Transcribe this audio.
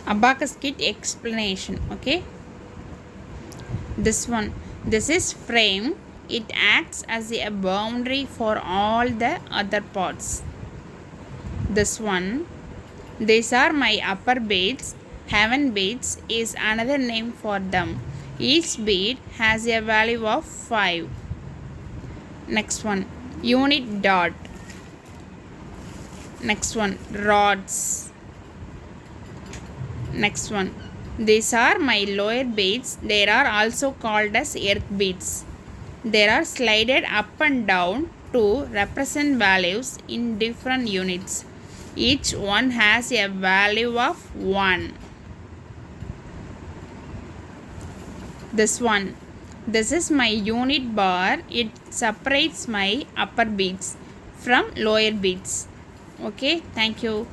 Abacus kit explanation. Okay, this is frame. It acts as a boundary for all the other parts. This one, these are my upper beads. Heaven beads is another name for them. Each bead has a value of 5. Next one, unit dot. Next one, rods. Next one, these are my lower beads. They are also called as earth beads. They are slided up and down to represent values in different units. Each one has a value of 1. This is my unit bar. It separates my upper beads from lower beads. Okay, thank you.